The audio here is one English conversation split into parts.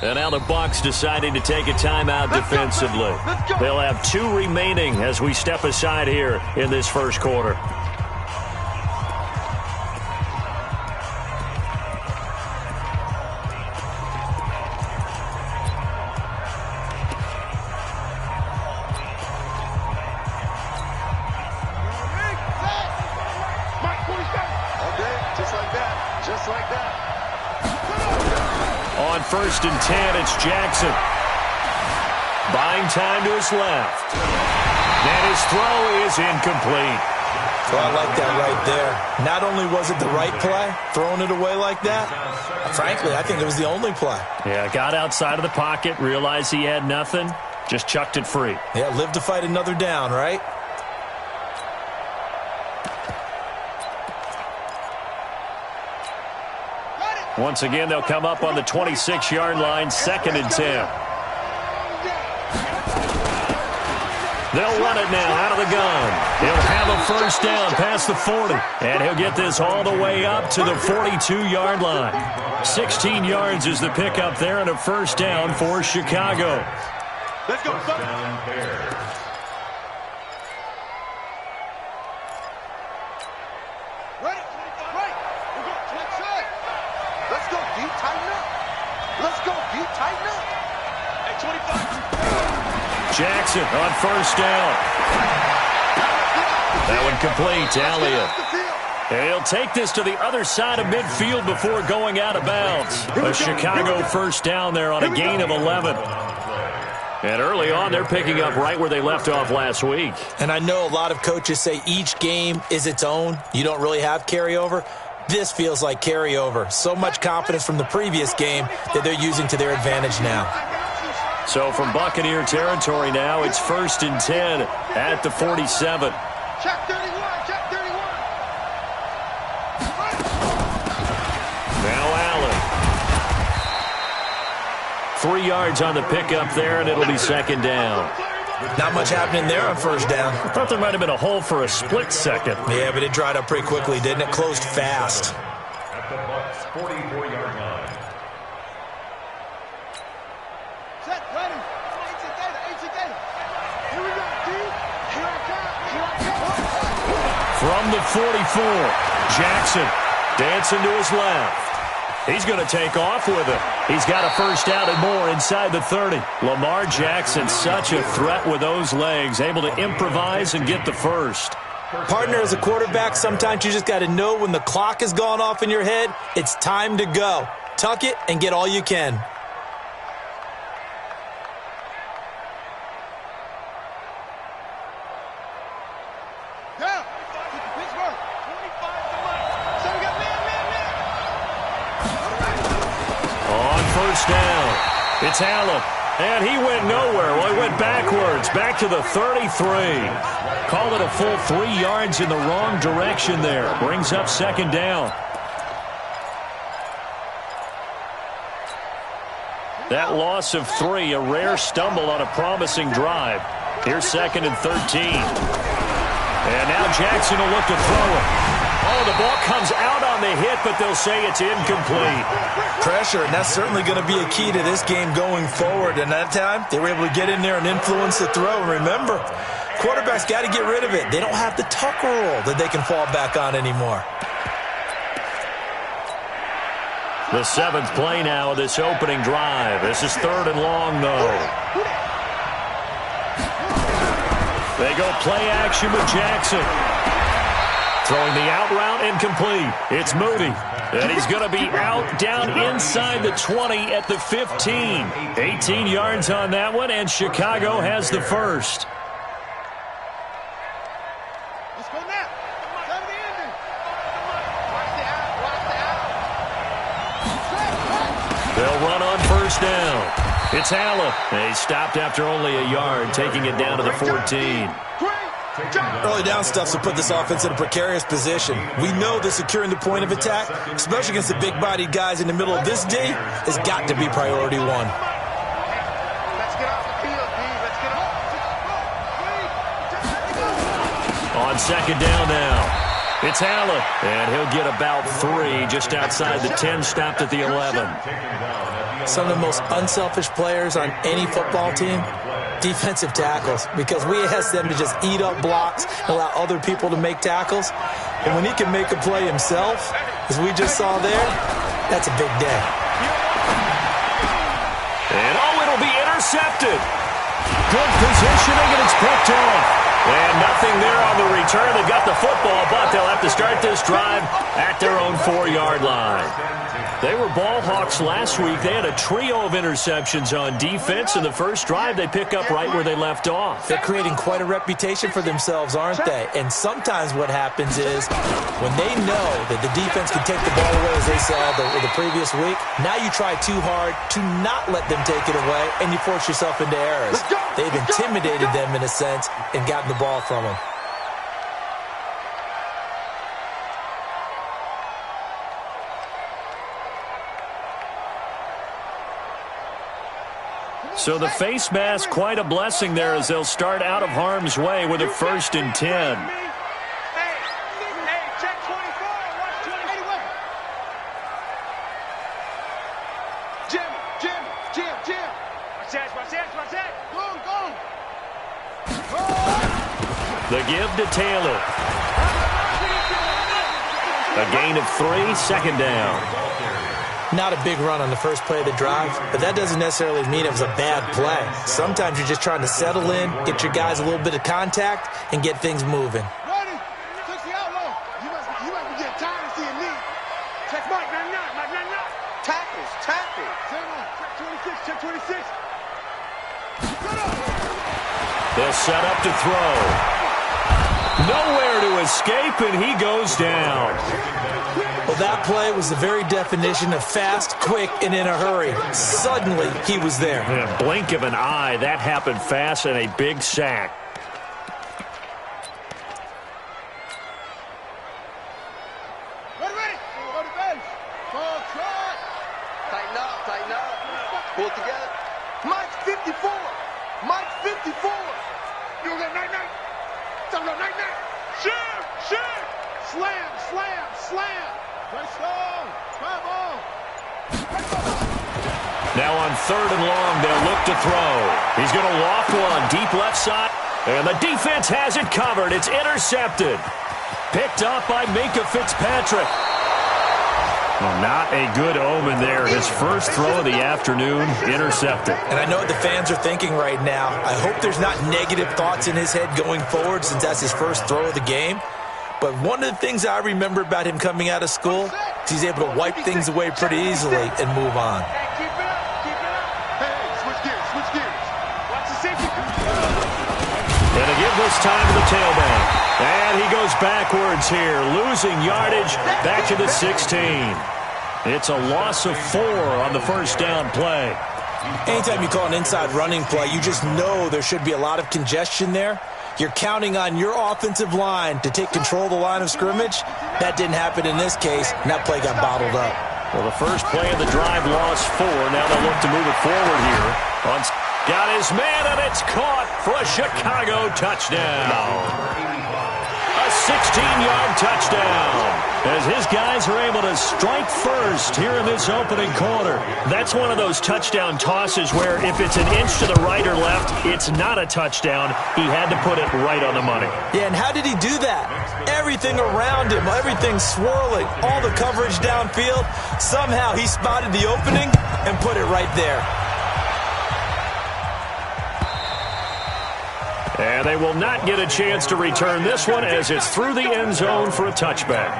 And now the Bucs deciding to take a timeout defensively. They'll have 2 remaining as we step aside here in this first quarter. On 1st and 10, it's Jackson. Buying time to his left. And his throw is incomplete. Well, I like that right there. Not only was it the right play, throwing it away like that, frankly, I think it was the only play. Yeah, got outside of the pocket, realized he had nothing, just chucked it free. Yeah, live to fight another down, right? Once again, they'll come up on the 26-yard line, 2nd and 10. They'll run it now out of the gun. He'll have a first down past the 40. And he'll get this all the way up to the 42-yard line. 16 yards is the pickup there and a first down for Chicago. Let's go, son. Jackson on first down. That one complete to Elliott. And he'll take this to the other side of midfield before going out of bounds. A Chicago first down there on a gain of 11. And early on, they're picking up right where they left off last week. And I know a lot of coaches say each game is its own. You don't really have carryover. This feels like carryover. So much confidence from the previous game that they're using to their advantage now. So from Buccaneer territory now, it's 1st and 10 at the 47. Check 31, check 31. Now Allen. 3 yards on the pickup there, and it'll be 2nd down. Not much happening there on first down. I thought there might have been a hole for a split second. Yeah, but it dried up pretty quickly, didn't it? Closed fast. At the Bucs' 44-yard line. Set, ready. Here we go, D. Here I come. From the 44, Jackson dancing to his left. He's going to take off with it. He's got a first down and more inside the 30. Lamar Jackson, such a threat with those legs, able to improvise and get the first. Partner, as a quarterback, sometimes you just got to know when the clock has gone off in your head, it's time to go. Tuck it and get all you can. Down. It's Allen. And he went nowhere. Well, he went backwards. Back to the 33. Called it a full 3 yards in the wrong direction there. Brings up 2nd down. That loss of 3, a rare stumble on a promising drive. Here's 2nd and 13. And now Jackson will look to throw it. Oh, the ball comes out on the hit, but they'll say it's incomplete. Pressure, and that's certainly going to be a key to this game going forward. And that time, they were able to get in there and influence the throw. And remember, quarterbacks got to get rid of it. They don't have the tuck rule that they can fall back on anymore. The 7th play now of this opening drive. This is 3rd and long, though. They go play action with Jackson. Throwing the out route incomplete. It's Moody. And he's going to be out down inside the 20 at the 15. 18 yards on that one, and Chicago has the first. Let's go now. Come to the ending. Watch the out. They'll run on first down. It's Allen. He stopped after only a yard, taking it down to the 14. Early down stuff will put this offense in a precarious position. We know that securing the point of attack, especially against the big-bodied guys in the middle of this D, has got to be priority 1. Let's get off the field, D. Let's get off. On 2nd down now. It's Allen, and he'll get about 3 just outside the 10, stopped at the 11. Some of the most unselfish players on any football team, defensive tackles, because we ask them to just eat up blocks, allow other people to make tackles. And when he can make a play himself, as we just saw there, that's a big day. And it'll be intercepted. Good positioning, and it's picked off. And nothing there on the return. They've got the football, but they'll have to start this drive at their own 4-yard line. They were ball hawks last week. They had a trio of interceptions on defense. In the first drive, they pick up right where they left off. They're creating quite a reputation for themselves, aren't they? And sometimes what happens is when they know that the defense can take the ball away, as they saw the previous week, now you try too hard to not let them take it away, and you force yourself into errors. They've intimidated them in a sense and gotten the ball from them. So the face mask, quite a blessing there as they'll start out of harm's way with a 1st and 10. Hey, check 24. Watch 21. Jim. Watch that. Go. The give to Taylor. A gain of 3, second down. Not a big run on the first play of the drive, but that doesn't necessarily mean it was a bad play. Sometimes you're just trying to settle in, get your guys a little bit of contact, and get things moving. Ready? 60 outlaw. You must be getting tired of seeing me. Check Mike 99. Tackles. Check 26. They'll set up to throw. Nowhere to escape, and he goes down. Well, that play was the very definition of fast, quick, and in a hurry. Suddenly, he was there. In a blink of an eye, that happened fast, and a big sack. Ready. Go to base. Ball trot. Tighten up. Pull it together. Mike's 54. You got night. Don't go night. Shoot. Slam. Press on. Try ball. Now on 3rd and long, they'll look to throw. He's going to loft one deep left side, and the defense has it covered. It's intercepted. Picked up by Minkah Fitzpatrick. Well, not a good omen there. His first throw of the afternoon, intercepted. And I know what the fans are thinking right now. I hope there's not negative thoughts in his head going forward since that's his first throw of the game. But one of the things I remember about him coming out of school is he's able to wipe things away pretty easily and move on. Keep it up. Hey, switch gears. Watch the safety. And to give this time to the tailback. And he goes backwards here, losing yardage back to the 16. It's a loss of 4 on the first down play. Anytime you call an inside running play, you just know there should be a lot of congestion there. You're counting on your offensive line to take control of the line of scrimmage. That didn't happen in this case, and that play got bottled up. Well, the first play of the drive lost 4. Now they'll look to move it forward here. Got his man, and it's caught for a Chicago touchdown. A 16-yard touchdown as his guys are able to strike first here in this opening quarter. That's one of those touchdown tosses where if it's an inch to the right or left, it's not a touchdown. He had to put it right on the money. Yeah, and how did he do that? Everything around him, everything swirling, all the coverage downfield. Somehow he spotted the opening and put it right there. And they will not get a chance to return this one as it's through the end zone for a touchback.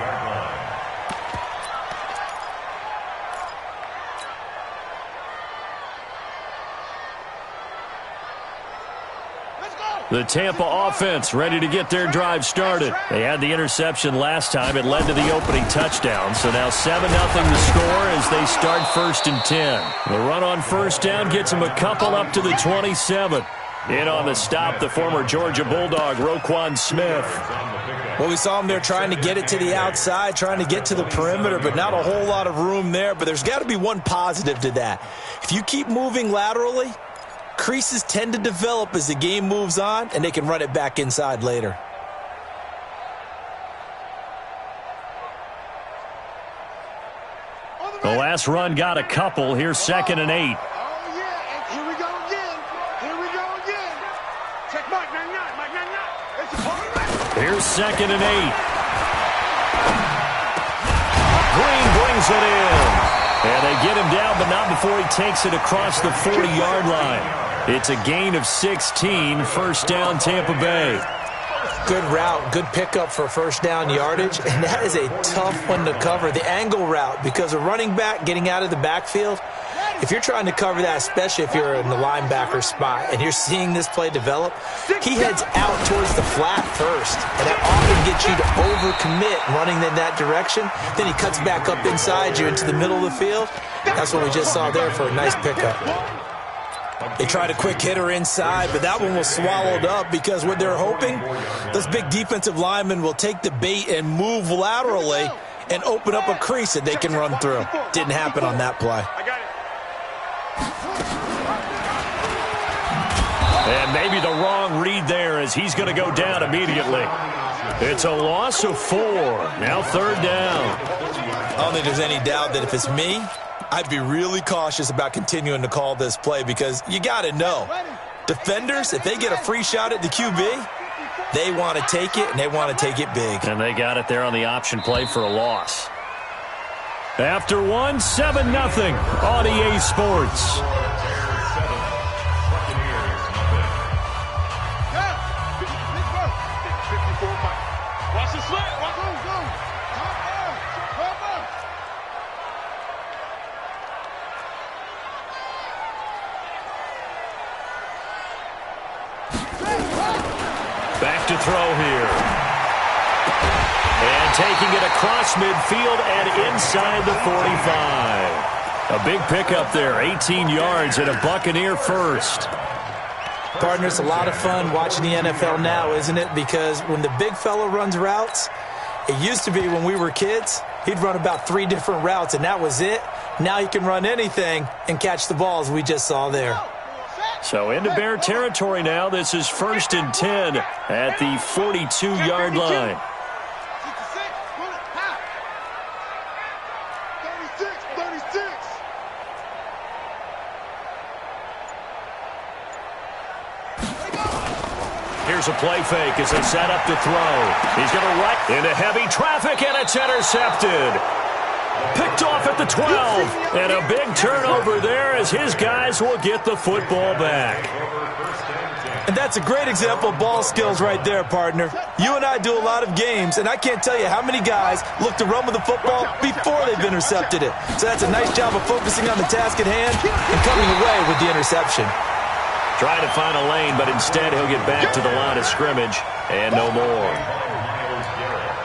The Tampa offense ready to get their drive started. They had the interception last time. It led to the opening touchdown. So now 7-0 the score as they start 1st and 10. The run on first down gets them a couple up to the 27. In on the stop, the former Georgia Bulldog, Roquan Smith. Well, we saw him there trying to get it to the outside, trying to get to the perimeter, but not a whole lot of room there. But there's got to be one positive to that. If you keep moving laterally, creases tend to develop as the game moves on, and they can run it back inside later. The last run got a couple. Here's 2nd and 8. Oh, yeah. And here we go again. Here we go again. Check Mike 99. Mike 99. It's a quarterback. Here's 2nd and 8. Green brings it in. And they get him down, but not before he takes it across the 40-yard line. It's a gain of 16. First down, Tampa Bay. Good route, good pickup for first down yardage, and that is a tough one to cover. The angle route, because a running back getting out of the backfield, if you're trying to cover that, especially if you're in the linebacker spot and you're seeing this play develop, he heads out towards the flat first, and that often gets you to overcommit running in that direction. Then he cuts back up inside you into the middle of the field. That's what we just saw there for a nice pickup. They tried a quick hitter inside, but that one was swallowed up because what they're hoping, those big defensive linemen will take the bait and move laterally and open up a crease that they can run through. Didn't happen on that play. And maybe the wrong read there as he's going to go down immediately. It's a loss of 4. Now 3rd down. I don't think there's any doubt that if it's me, I'd be really cautious about continuing to call this play because you got to know, defenders, if they get a free shot at the QB, they want to take it, and they want to take it big. And they got it there on the option play for a loss. After 1, 7-0 on EA Sports. Back to throw here. And taking it across midfield and inside the 45. A big pickup there, 18 yards and a Buccaneer first. Partner, it's a lot of fun watching the NFL now, isn't it? Because when the big fella runs routes, it used to be when we were kids, he'd run about 3 different routes, and that was it. Now he can run anything and catch the balls we just saw there. So into Bear territory now. This is 1st and 10 at the 42-yard line. 36. Here's a play fake as they set up to throw. He's going to right into heavy traffic, and it's intercepted. Picked off at the 12, and a big turnover there as his guys will get the football back. And that's a great example of ball skills right there, partner. You and I do a lot of games, and I can't tell you how many guys look to run with the football before they've intercepted it. So that's a nice job of focusing on the task at hand and coming away with the interception. Trying to find a lane, but instead he'll get back to the line of scrimmage and no more.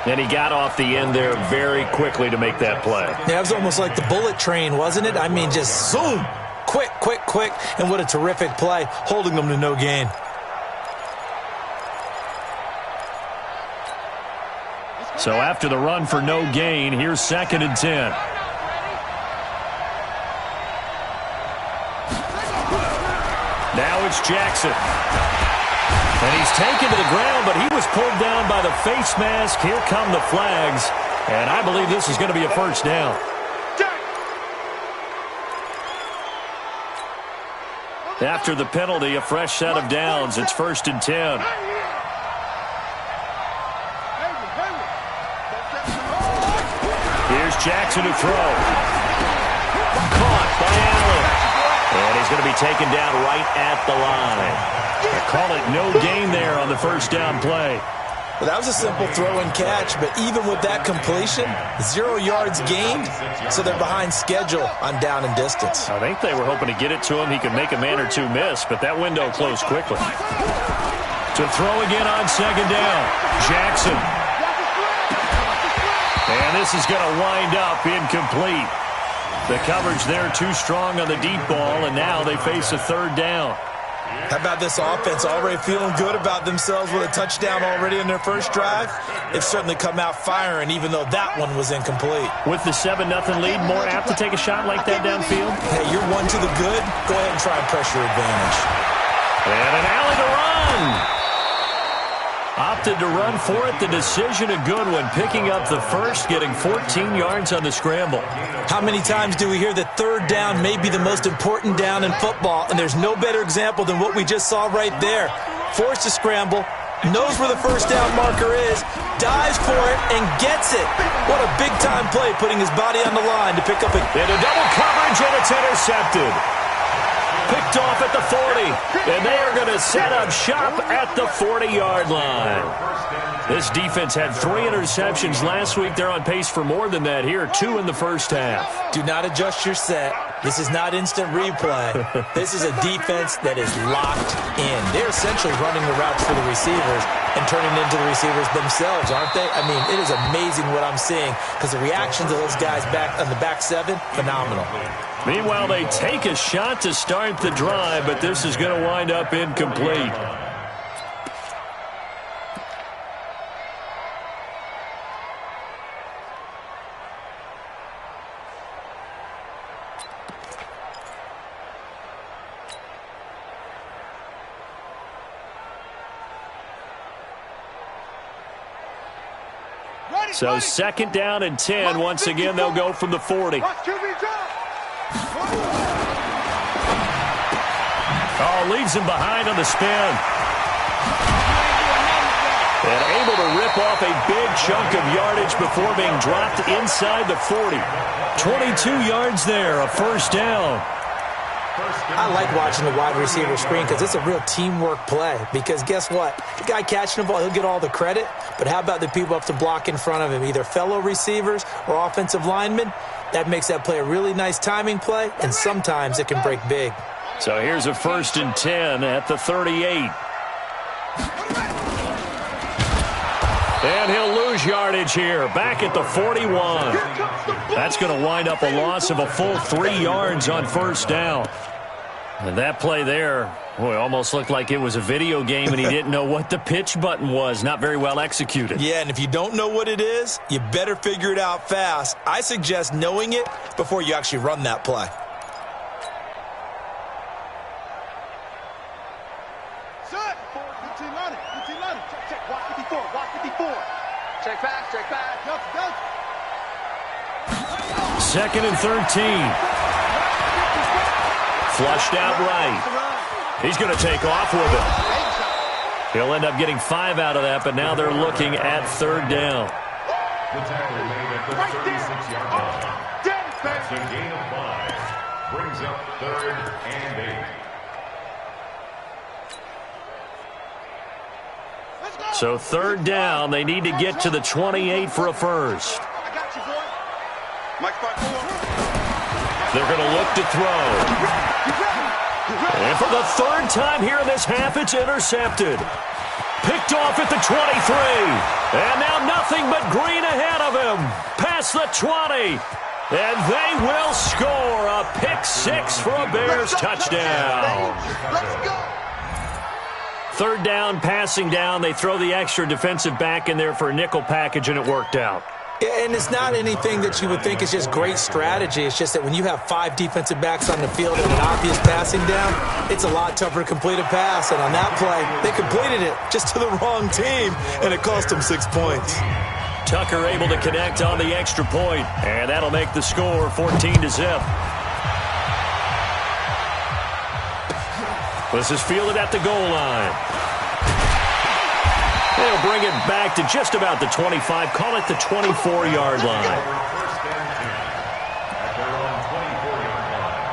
And he got off the end there very quickly to make that play. Yeah, it was almost like the bullet train, wasn't it? I mean, just zoom. Quick. And what a terrific play, holding them to no gain. So after the run for no gain, here's 2nd and 10. Now it's Jackson. And he's taken to the ground, but he was pulled down by the face mask. Here come the flags. And I believe this is going to be a first down. After the penalty, a fresh set of downs. It's 1st and 10. Here's Jackson to throw. Caught by Allen. And he's going to be taken down right at the line. They call it no gain there on the first down play. Well, that was a simple throw and catch, but even with that completion, 0 yards gained, so they're behind schedule on down and distance. I think they were hoping to get it to him. He could make a man or two miss, but that window closed quickly. To throw again on 2nd down, Jackson. And this is going to wind up incomplete. The coverage there too strong on the deep ball, and now they face a 3rd down. How about this offense already feeling good about themselves with a touchdown already in their first drive? They've certainly come out firing, even though that one was incomplete. With the 7-0 lead, more apt to take a shot like that downfield? Hey, you're one to the good. Go ahead and try and press your advantage. And an alley to run. Opted to run for it. The decision a good one. Picking up the first, getting 14 yards on the scramble. How many times do we hear that third down may be the most important down in football? And there's no better example than what we just saw right there. Forced to scramble, knows where the first down marker is, dives for it, and gets it. What a big-time play, putting his body on the line to pick up a... Into double coverage, and it's intercepted. Picked off at the 40, and they are going to set up shop at the 40-yard line. This defense had 3 interceptions last week. They're on pace for more than that here, 2 in the first half. Do not adjust your set. This is not instant replay. This is a defense that is locked in. They're essentially running the routes for the receivers and turning it into the receivers themselves, aren't they? I mean, it is amazing what I'm seeing because the reactions of those guys back on the back 7, phenomenal. Meanwhile, they take a shot to start the drive, but this is going to wind up incomplete. So 2nd down and 10. Once again, they'll go from the 40. Oh, leaves him behind on the spin. And able to rip off a big chunk of yardage before being dropped inside the 40. 22 yards there, a first down. I like watching the wide receiver screen because it's a real teamwork play. Because guess what? The guy catching the ball, he'll get all the credit. But how about the people up to block in front of him, either fellow receivers or offensive linemen? That makes that play a really nice timing play, and sometimes it can break big. So here's a 1st and 10 at the 38. And he'll lose yardage here, back at the 41. That's going to wind up a loss of a full 3 yards on first down. And that play there, boy, almost looked like it was a video game and he didn't know what the pitch button was. Not very well executed. Yeah, and if you don't know what it is, you better figure it out fast. I suggest knowing it before you actually run that play. Check back. 2nd and 13. Flushed out right. He's going to take off with it. He'll end up getting 5 out of that, but now they're looking at 3rd down. The tackle made at the 36-yard line. That's a gain of 5. Brings up 3rd and 8. So 3rd down, they need to get to the 28 for a first. They're going to look to throw. And for the 3rd time here in this half, it's intercepted. Picked off at the 23. And now nothing but green ahead of him. Past the 20. And they will score a pick-6 for a Bears touchdown. Let's go. 3rd down, passing down. They throw the extra defensive back in there for a nickel package, and it worked out. Yeah, and it's not anything that you would think is just great strategy. It's just that when you have 5 defensive backs on the field and an obvious passing down, it's a lot tougher to complete a pass. And on that play, they completed it just to the wrong team, and it cost them 6 points. Tucker able to connect on the extra point, and that'll make the score 14-0. This is fielded at the goal line. They'll bring it back to just about the 25, call it the 24-yard line. First and 10 at their own 24-yard line.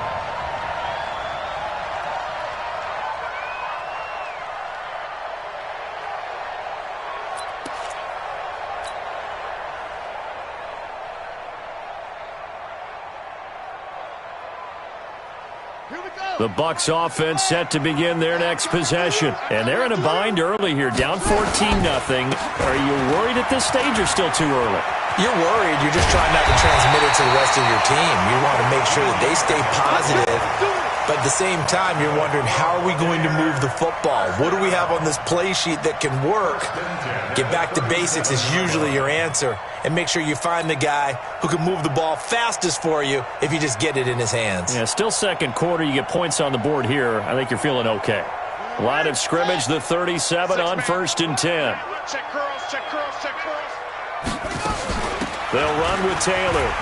The Bucs offense set to begin their next possession. And they're in a bind early here, down 14-0. Are you worried at this stage or still too early? You're worried. You're just trying not to transmit it to the rest of your team. You want to make sure that they stay positive. But at the same time, you're wondering, how are we going to move the football? What do we have on this play sheet that can work? Get back to basics is usually your answer. And make sure you find the guy who can move the ball fastest for you if you just get it in his hands. Yeah, still second quarter. You get points on the board here. I think you're feeling okay. Line of scrimmage, the 37 on 1st and 10. Check curls, check curls, check curls. They'll run with Taylor.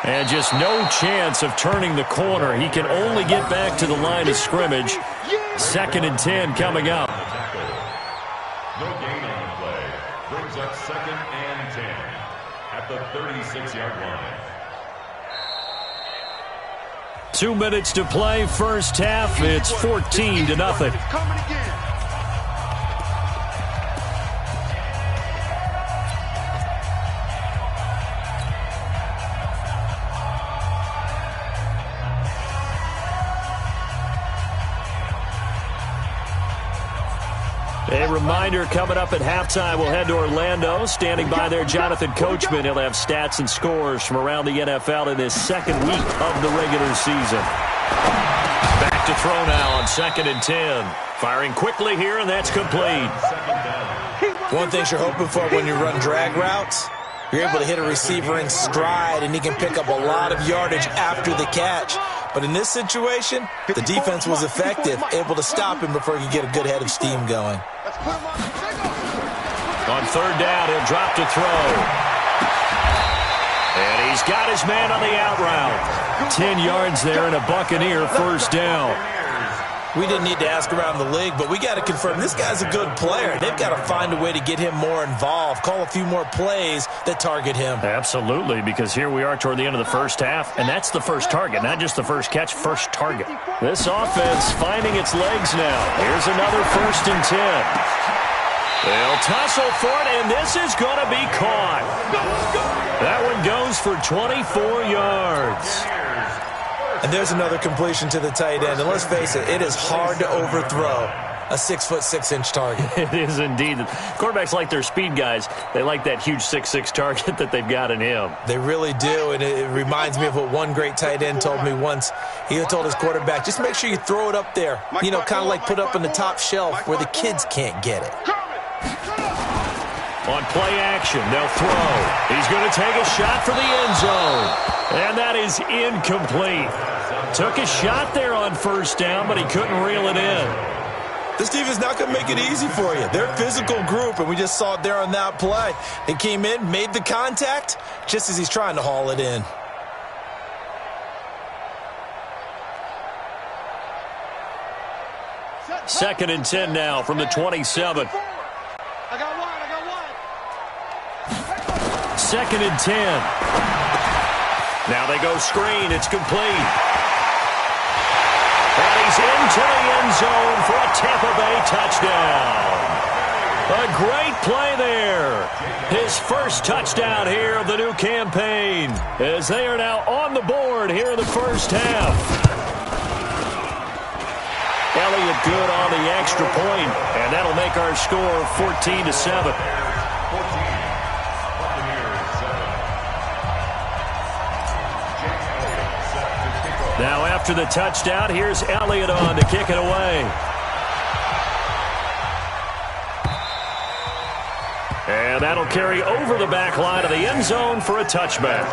And just no chance of turning the corner. He can only get back to the line of scrimmage. 2nd and 10 coming up. No gain on the play. Brings up 2nd and 10 at the 36-yard line. 2 minutes to play, first half. It's 14-0. Coming again. A reminder coming up at halftime, we'll head to Orlando. Standing by there, Jonathan Coachman. He'll have stats and scores from around the NFL in this second week of the regular season. Back to throw now on 2nd and 10. Firing quickly here, and that's complete. One thing you're hoping for when you run drag routes, you're able to hit a receiver in stride, and he can pick up a lot of yardage after the catch. But in this situation, the defense was effective, able to stop him before he could get a good head of steam going. On 3rd down, he'll drop to throw. And he's got his man on the out route. 10 yards there and a Buccaneer first down. We didn't need to ask around the league, but we got to confirm this guy's a good player. They've got to find a way to get him more involved, call a few more plays that target him. Absolutely, because here we are toward the end of the first half, and that's the first target, not just the first catch, first target. This offense finding its legs now. Here's another 1st and 10. They'll tussle for it, and this is going to be caught. That one goes for 24 yards. And there's another completion to the tight end. And let's face it, it is hard to overthrow a 6'6" target. It is indeed. Quarterbacks like their speed guys. They like that huge 6'6" target that they've got in him. They really do, and it reminds me of what one great tight end told me once. He told his quarterback, just make sure you throw it up there, you know, kind of like put up in the top shelf where the kids can't get it. On play action, they'll throw. He's going to take a shot for the end zone. And that is incomplete. Took a shot there on 1st down, but he couldn't reel it in. This defense is not going to make it easy for you. They're a physical group, and we just saw it there on that play. He came in, made the contact, just as he's trying to haul it in. Second and 10 now from the 27. I got one. 2nd and 10. Now they go screen. It's complete. And he's into the end zone for a Tampa Bay touchdown. A great play there. His first touchdown here of the new campaign, as they are now on the board here in the first half. Elliott good on the extra point, and that'll make our score 14-7. Now after the touchdown, here's Elliott on to kick it away. And that'll carry over the back line of the end zone for a touchback.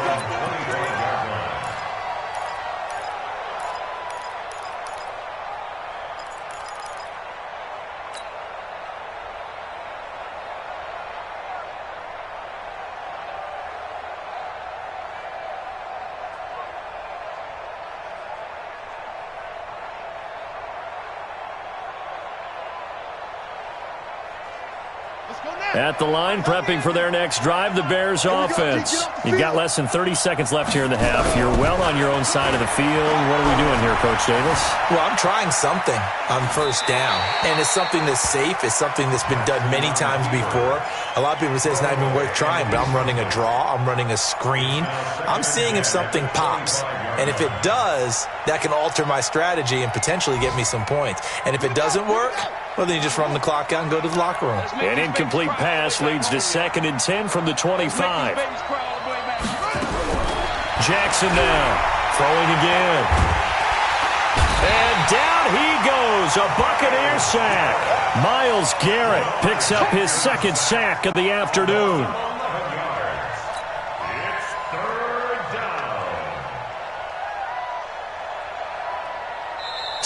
At the line, prepping for their next drive, the Bears offense. You've got less than 30 seconds left here in the half. You're well on your own side of the field. What are we doing here, Coach Davis? Well, I'm trying something on 1st down, and it's something that's safe. It's something that's been done many times before. A lot of people say it's not even worth trying, but I'm running a draw. I'm running a screen. I'm seeing if something pops, and if it does, that can alter my strategy and potentially get me some points. And if it doesn't work, well, then you just run the clock out and go to the locker room. An incomplete pass leads to 2nd and 10 from the 25. Jackson now, throwing again. And down he goes, a Buccaneer sack. Myles Garrett picks up his 2nd sack of the afternoon. It's 3rd down.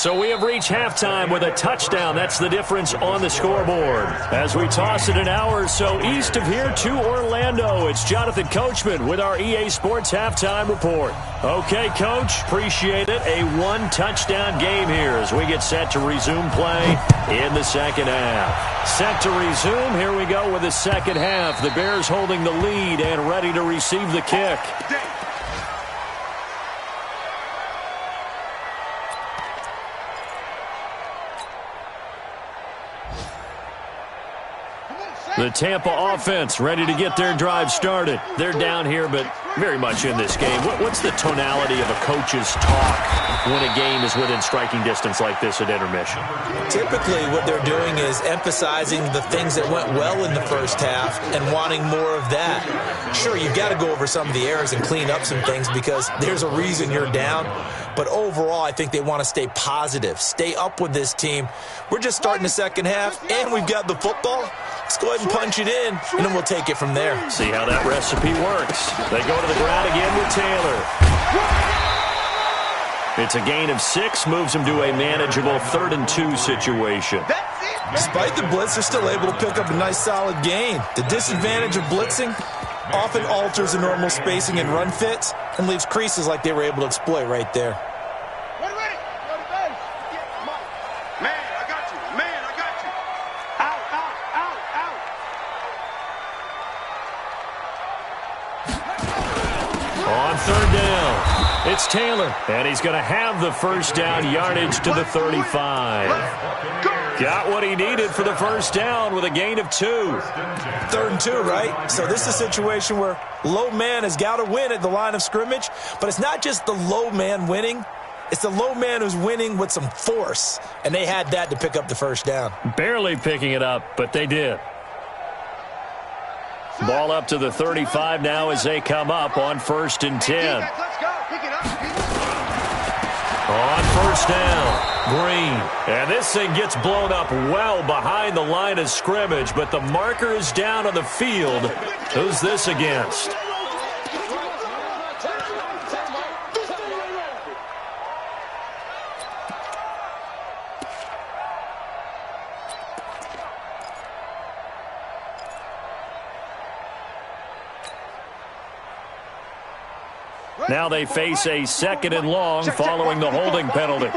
So we have reached halftime with a touchdown. That's the difference on the scoreboard. As we toss it an hour or so east of here to Orlando, it's Jonathan Coachman with our EA Sports Halftime Report. Okay, Coach, appreciate it. A one-touchdown game here as we get set to resume play in the second half. Set to resume. Here we go with the second half. The Bears holding the lead and ready to receive the kick. The Tampa offense ready to get their drive started. They're down here, but very much in this game. What's the tonality of a coach's talk when a game is within striking distance like this at intermission? Typically, what they're doing is emphasizing the things that went well in the first half and wanting more of that. Sure, you've got to go over some of the errors and clean up some things because there's a reason you're down. But overall, I think they want to stay positive, stay up with this team. We're just starting the second half, and we've got the football. Let's go ahead and punch it in, and then we'll take it from there. See how that recipe works. They go to the ground again with Taylor. It's a gain of 6, moves them to a manageable 3rd-and-2 situation. Despite the blitz, they're still able to pick up a nice solid gain. The disadvantage of blitzing often alters the normal spacing and run fits and leaves creases like they were able to exploit right there. On 3rd down, it's Taylor, and he's going to have the first down yardage to the 35. Got what he needed for the first down with a gain of 2. 3rd and 2, right? So this is a situation where low man has got to win at the line of scrimmage, but it's not just the low man winning. It's the low man who's winning with some force, and they had that to pick up the first down. Barely picking it up, but they did. Ball up to the 35 now as they come up on 1st and 10. On 1st down, Green. And this thing gets blown up well behind the line of scrimmage, but the marker is down on the field. Who's this against? Now they face a 2nd and long following the holding penalty.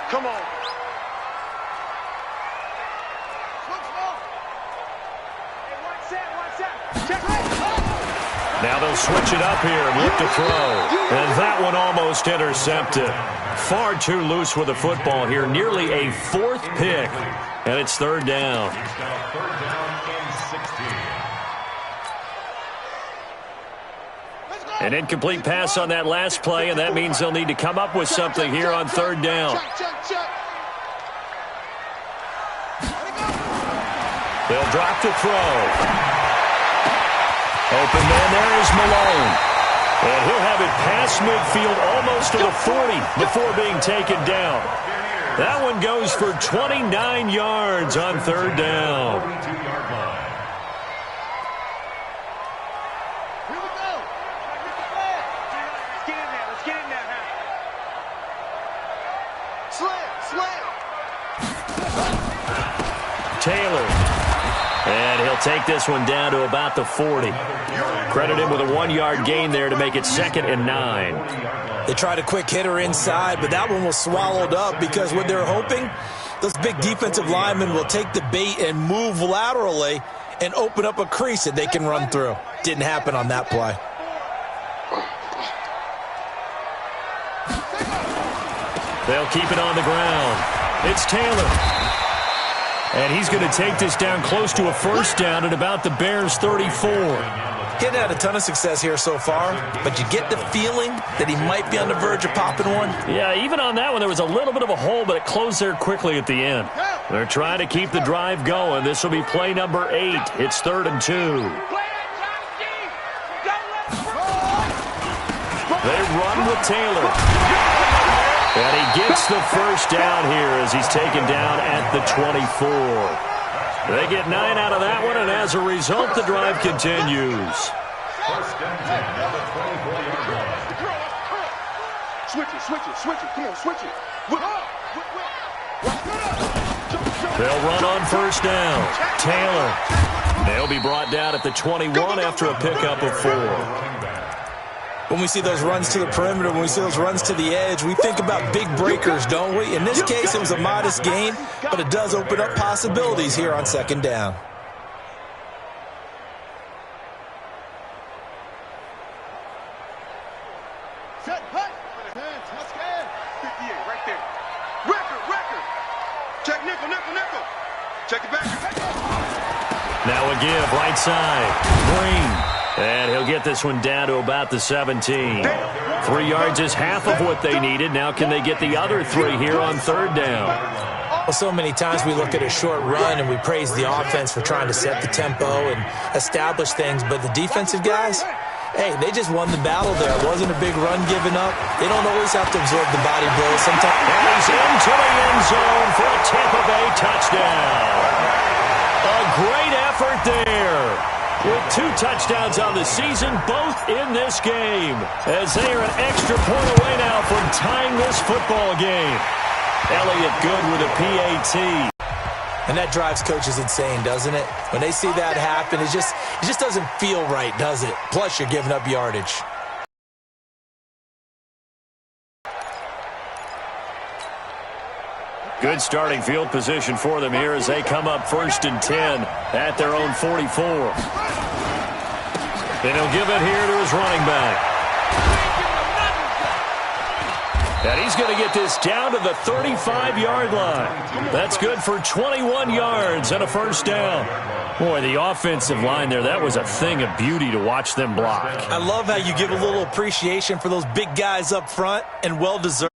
Come on. Now they'll switch it up here and look to throw. And that one almost intercepted. Far too loose with the football here. Nearly a 4th pick. And it's 3rd down. Third down and 16. An incomplete pass on that last play, and that means they'll need to come up with something here on 3rd down. They'll drop to throw. Open man there is Malone. And he'll have it past midfield almost to the 40 before being taken down. That one goes for 29 yards on 3rd down. 42-yard line. Taylor. And he'll take this one down to about the 40. Credit him with a 1-yard gain there to make it 2nd and 9. They tried a quick hitter inside, but that one was swallowed up because what they're hoping, those big defensive linemen will take the bait and move laterally and open up a crease that they can run through. Didn't happen on that play. They'll keep it on the ground. It's Taylor. And he's going to take this down close to a first down at about the Bears' 34. Hadn't had a ton of success here so far, but you get the feeling that he might be on the verge of popping one. Yeah, even on that one, there was a little bit of a hole, but it closed there quickly at the end. They're trying to keep the drive going. This will be play number 8. It's 3rd and 2. They run with Taylor. And he gets the first down here as he's taken down at the 24. They get 9 out of that one, and as a result, the drive continues. 1st and 10 at the 24-yard line. Switch it. Come on, switch it. They'll run on first down. Taylor. They'll be brought down at the 21 after a pickup of 4. When we see those runs to the perimeter, when we see those runs to the edge, we think about big breakers, don't we? In this case, it was a modest gain, but it does open up possibilities here on second down. Set, hut. 58, right there. Record. Check nickel. Check it back. Now a give, right side. Green. And he'll get this one down to about the 17. 3 yards is half of what they needed. Now can they get the other 3 here on third down? Well, so many times we look at a short run and we praise the offense for trying to set the tempo and establish things, but the defensive guys, hey, they just won the battle there. It wasn't a big run given up. They don't always have to absorb the body blows. Sometimes. And he's into the end zone for a Tampa Bay touchdown. A great effort there. With 2 touchdowns on the season, both in this game. As they are an extra point away now from tying this football game. Elliott good with a PAT. And that drives coaches insane, doesn't it? When they see that happen, it just doesn't feel right, does it? Plus, you're giving up yardage. Good starting field position for them here as they come up 1st and 10 at their own 44. And he'll give it here to his running back. And he's going to get this down to the 35-yard line. That's good for 21 yards and a first down. Boy, the offensive line there, that was a thing of beauty to watch them block. I love how you give a little appreciation for those big guys up front, and well-deserved.